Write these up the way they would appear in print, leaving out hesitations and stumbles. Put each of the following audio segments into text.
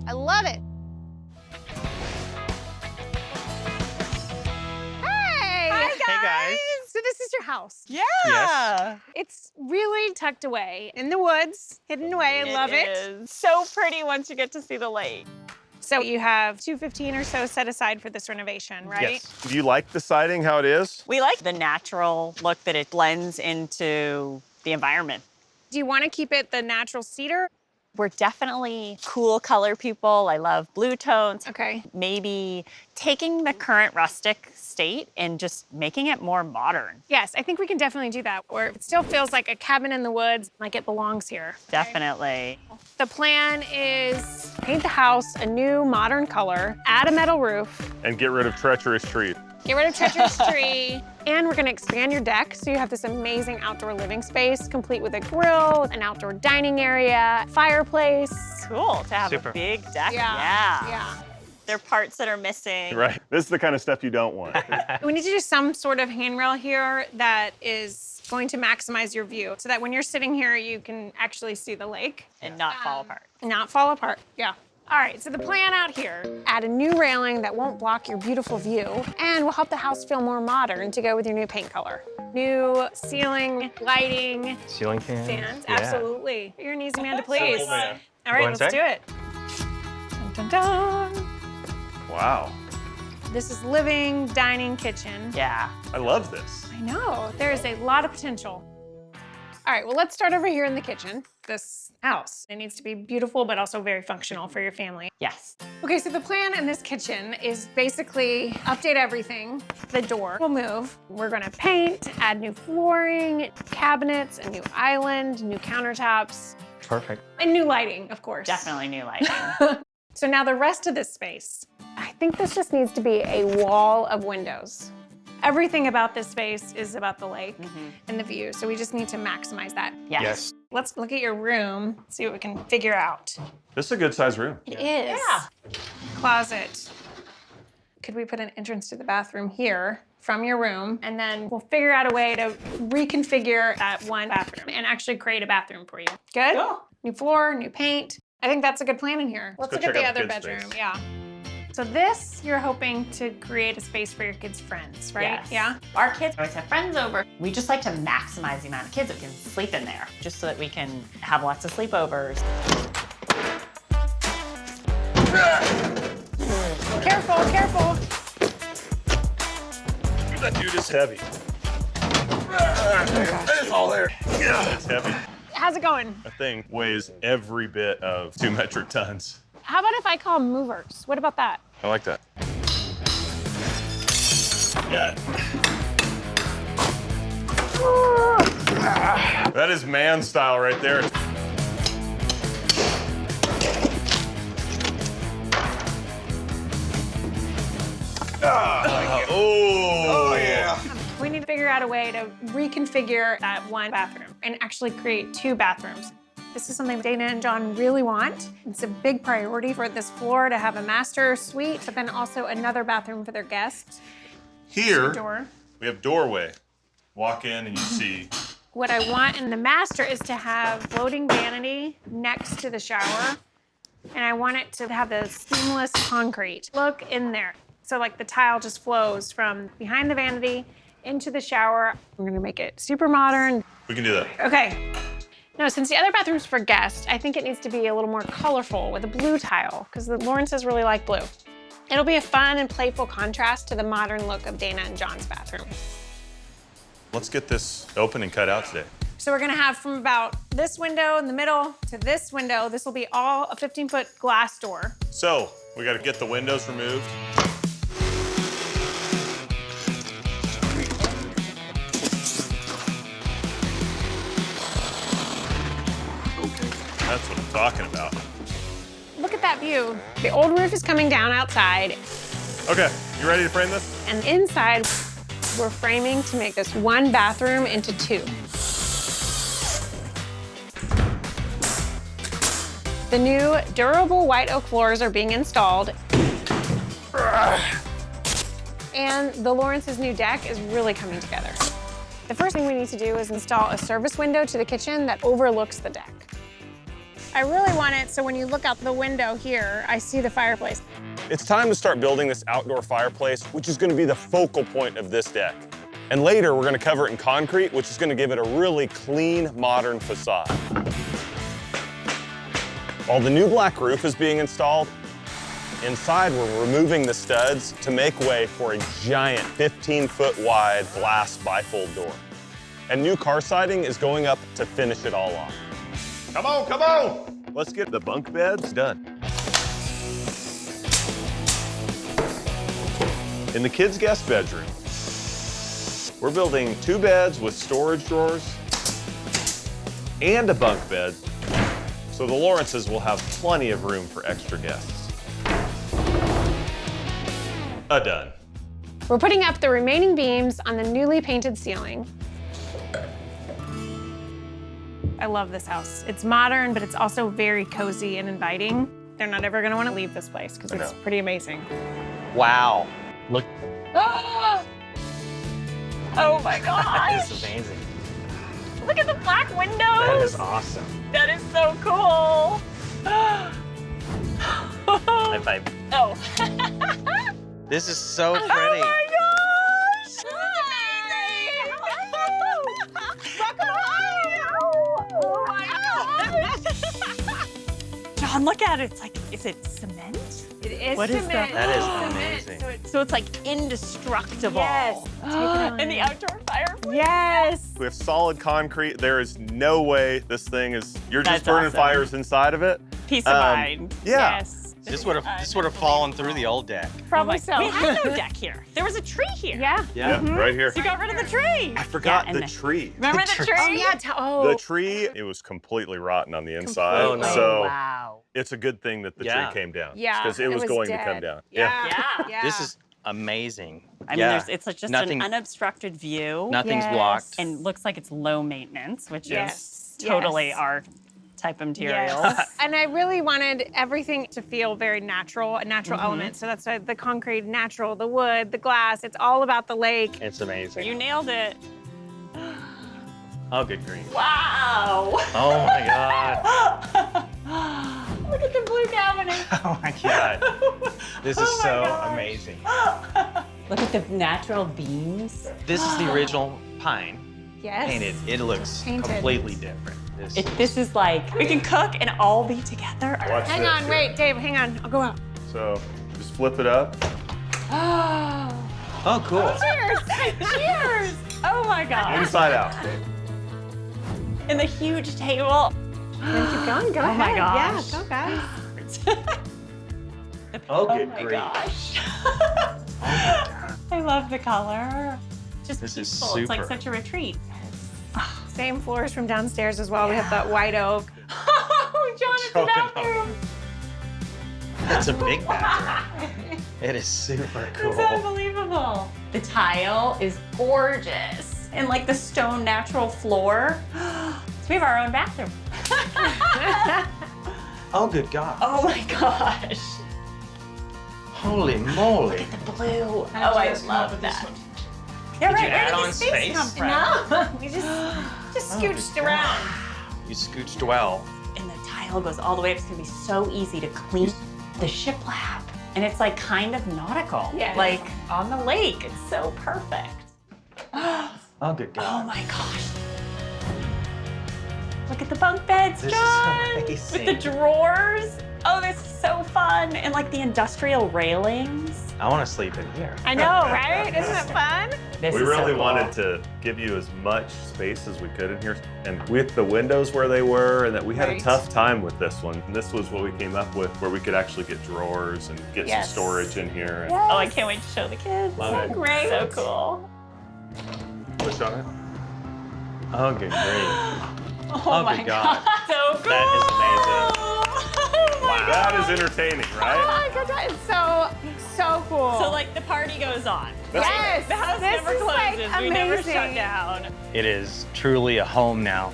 I love it. Hey! Hi, Hey, guys. So this is your house. Yeah. Yes. It's really tucked away in the woods, hidden away. I love it. Is so pretty once you get to see the lake. So you have $215 or so set aside for this renovation, right? Yes. Do you like the siding how it is? We like the natural look that it blends into the environment. Do you want to keep it the natural cedar? We're definitely cool color people. I love blue tones. Okay. Maybe taking the current rustic state and just making it more modern. Yes, I think we can definitely do that. Or it still feels like a cabin in the woods, like it belongs here. Definitely. The plan is paint the house a new modern color, add a metal roof, And get rid of treacherous tree. get rid of treacherous tree, and we're gonna expand your deck so you have this amazing outdoor living space, complete with a grill, an outdoor dining area, fireplace. Cool to have Super. a big deck. Yeah. There are parts that are missing. Right. This is the kind of stuff you don't want. We need to do some sort of handrail here that is going to maximize your view so that when you're sitting here, you can actually see the lake. And not fall apart. Not fall apart, yeah. All right, so the plan out here, add a new railing that won't block your beautiful view and will help the house feel more modern to go with your new paint color. New ceiling, lighting, Ceiling fans. fans, Yeah. absolutely. You're an easy man to please. man. All right, Go let's inside. do it. Dun, dun, dun. Wow. This is living, dining, kitchen. Yeah. I love this. I know, there is a lot of potential. All right, well, let's start over here in the kitchen. This house, it needs to be beautiful, but also very functional for your family. Yes. Okay, so the plan in this kitchen is basically update everything. The door will move. We're gonna paint, add new flooring, cabinets, a new island, new countertops, Perfect. and new lighting, of course. Definitely new lighting. So now the rest of this space, I think this just needs to be a wall of windows. Everything about this space is about the lake and the view, so we just need to maximize that. Yes. Let's look at your room, see what we can figure out. This is a good sized room. It is. Yeah. Closet. Could we put an entrance to the bathroom here from your room? And then we'll figure out a way to reconfigure that one bathroom and actually create a bathroom for you. Good? Cool. New floor, new paint. I think that's a good plan in here. Let's go look at check the out the other kids' bedroom. space. Yeah. So this, you're hoping to create a space for your kids' friends, right? Yes. Yeah? Our kids always have friends over. We just like to maximize the amount of kids that can sleep in there, just so that we can have lots of sleepovers. Careful, careful. That dude is heavy. It's all there. Yeah, it's heavy. How's it going? That thing weighs every bit of 2 metric tons. How about if I call them movers? What about that? I like that. Yeah. That is man style right there. Oh yeah. We need to figure out a way to reconfigure that one bathroom and actually create 2 bathrooms. This is something Dana and John really want. It's a big priority for this floor to have a master suite, but then also another bathroom for their guests. Here Door. we have doorway. Walk in and you see. What I want in the master is to have floating vanity next to the shower, and I want it to have the seamless concrete. Look in there. So like the tile just flows from behind the vanity into the shower. We're gonna make it super modern. We can do that. Okay. No, since the other bathroom's for guests, I think it needs to be a little more colorful with a blue tile, because the Lawrences really like blue. It'll be a fun and playful contrast to the modern look of Dana and John's bathroom. Let's get this open and cut out today. So we're gonna have from about this window in the middle to this window, this will be all a 15-foot glass door. So we got to get the windows removed. That's what I'm talking about. Look at that view. The old roof is coming down outside, Okay, you ready to frame this? and inside, we're framing to make this one bathroom into 2. The new durable white oak floors are being installed. And the Lawrence's new deck is really coming together. The first thing we need to do is install a service window to the kitchen that overlooks the deck. I really want it so when you look out the window here, I see the fireplace. It's time to start building this outdoor fireplace, which is going to be the focal point of this deck. And later, we're going to cover it in concrete, which is going to give it a really clean, modern facade. While the new black roof is being installed, inside we're removing the studs to make way for a giant 15-foot wide glass bifold door. And new car siding is going up to finish it all off. Come on, come on! Let's get the bunk beds done. In the kids' guest bedroom, we're building 2 beds with storage drawers and a bunk bed, so the Lawrences will have plenty of room for extra guests. Done. We're putting up the remaining beams on the newly painted ceiling. I love this house. It's modern, but it's also very cozy and inviting. They're not ever gonna wanna leave this place because it's pretty amazing. Wow. Look. Oh my gosh. That is amazing. Look at the black windows. That is awesome. That is so cool. High five. Oh. This is so pretty. Oh my gosh. Oh my gosh. John, look at it. It's like, is it cement? It is What is cement. that? That is Cement. amazing. So it's like indestructible. Yes. Take it on. And the outdoor fireplace. Yes. We have solid concrete. There is no way this thing is, you're just That's burning awesome. fires inside of it. Peace of mind. Yeah. Yes. This would have fallen through the old deck. Probably Oh so. my- We had no deck here. There was a tree here. Yeah. Yeah, right here. So you got rid of the tree. I forgot Yeah, and the tree. Remember the tree? Oh yeah. The tree, it was completely rotten on the inside. Oh, no. So Wow. it's a good thing that the Yeah. tree came down. Yeah, Because it it was was going to dead. come down. Yeah. Yeah. This is amazing. I mean, Yeah. it's like just Nothing- an unobstructed view. Nothing's Yes. blocked. And looks like it's low maintenance, which Yes. is totally Yes. our type of materials. Yes. And I really wanted everything to feel very natural, a natural element. So that's why the concrete, natural, the wood, the glass, it's all about the lake. It's amazing. You nailed it. Oh, good grief. Wow. Oh my God. Look at the blue cabinet. Oh my God. This is Oh my so gosh. amazing. Look at the natural beams. This is the original pine Yes. painted. It looks Painted. completely different. This is like, we can cook and all be together. Watch Hang this on, here. wait, Dave, hang on. I'll go out. So just flip it up. Oh, cool. Cheers! Cheers! Oh my God. Inside out. And the huge table. Keep going, go Oh ahead. my gosh. Yeah, go guys. Oh, Oh good my grief. gosh. Oh my God. I love the color. Just This is peaceful. It's like super. such a retreat. Same floors from downstairs as well. We have that white oak. Oh, John, it's a Choking bathroom. That's a big bathroom. It is super cool. It's unbelievable. The tile is gorgeous. And like the stone natural floor. So we have our own bathroom. Oh, good God. Oh my gosh. Holy moly. The blue. Oh, I love that. Yeah, Did right. you Where add did on the space space? come from? No, we just Oh, scooched good around. God. You scooched well. And the tile goes all the way up. It's gonna be so easy to clean. The shiplap. And it's like kind of nautical. Yes. Like on the lake. It's so perfect. Oh, good Oh God. my gosh. Look at the bunk beds, This is John. amazing. With the drawers. Oh, this is so fun. And like the industrial railings. I want to sleep in here. I know, right? Isn't it fun? This We is so really cool. wanted to give you as much space as we could in here. And with the windows where they were, and that we had Right. a tough time with this one. And this was what we came up with, where we could actually get drawers and get Yes. some storage in here. And Oh, I can't wait to show the kids. Love it. Great. So cool. push on it. Oh, good grief. Oh, my God. So cool. That is amazing. Oh my Wow. That is entertaining, Oh right? my god, it's so cool. So like the party goes on. yes, The house this never is like closes. We never shut amazing. down. It is truly a home now.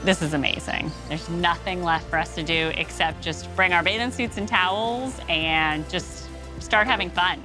This is amazing. There's nothing left for us to do except just bring our bathing suits and towels and just start having fun.